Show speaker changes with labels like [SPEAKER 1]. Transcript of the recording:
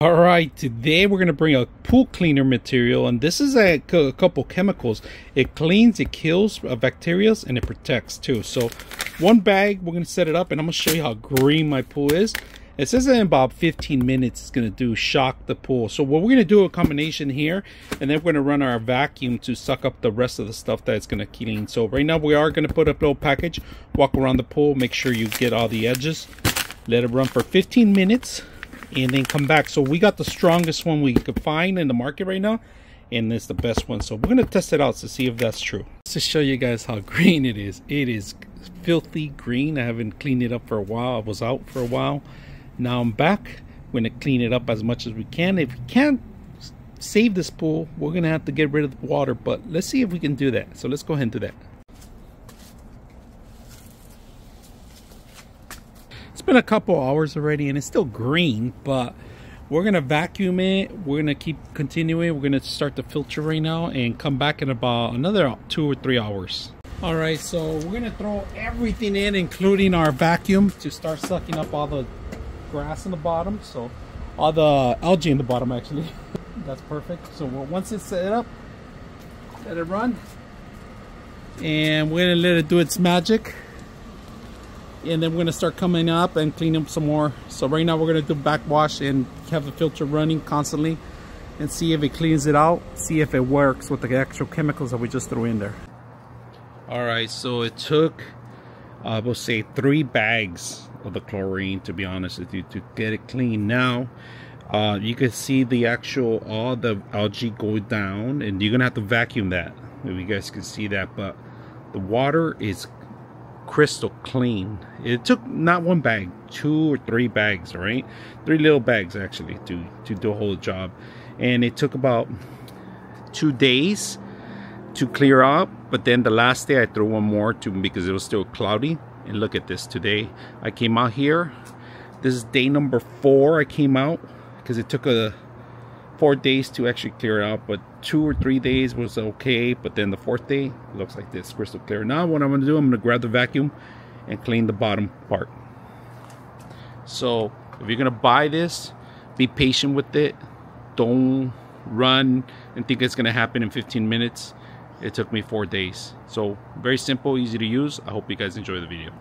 [SPEAKER 1] All right, today we're going to bring a pool cleaner material, and this is a couple chemicals. It cleans, it kills bacteria, and it protects too. So one bag, we're going to set it up, and I'm going to show you how green my pool is. It says that in about 15 minutes it's going to shock the pool. So what we're going to do a combination here, and then we're going to run our vacuum to suck up the rest of the stuff that it's going to clean. So right now we are going to put up a little package, walk around the pool, make sure you get all the edges, let it run for 15 minutes. And then come back. So we got the strongest one we could find in the market right now, and it's the best one. So we're gonna test it out to see if that's true. To show you guys how green it is filthy green. I haven't cleaned it up for a while. I was out for a while. Now I'm back. We're gonna clean it up as much as we can. If we can't save this pool, we're gonna have to get rid of the water, but let's see if we can do that. So let's go ahead and do that. It's been a couple hours already and it's still green, but we're gonna vacuum it. We're gonna keep continuing. We're gonna start the filter right now and come back in about another 2 or 3 hours. All right, so we're gonna throw everything in, including our vacuum, to start sucking up all the grass in the bottom, so all the algae in the bottom actually. That's perfect. So once it's set up, let it run, and we're gonna let it do its magic. And then we're going to start coming up and clean up some more. So right now we're going to do backwash and have the filter running constantly and see if it cleans it out, see if it works with the actual chemicals that we just threw in there. All right, so it took I will say 3 bags of the chlorine, to be honest with you, to get it clean. Now you can see the actual all the algae go down, and you're gonna have to vacuum that if you guys can see that, but the water is crystal clean. It took not 1 bag, 2 or 3 bags, all right, 3 little bags actually to do the whole job, and it took about 2 days to clear up. But then the last day I threw 1 more because it was still cloudy. And look at this. Today I came out here, this is day number 4 I came out, because it took 4 days to actually clear it out, but 2 or 3 days was okay. But then the 4th day looks like this, crystal clear. Now what I'm going to do, I'm going to grab the vacuum and clean the bottom part. So if you're going to buy this, be patient with it. Don't run and think it's going to happen in 15 minutes. It took me 4 days. So very simple, easy to use. I hope you guys enjoy the video.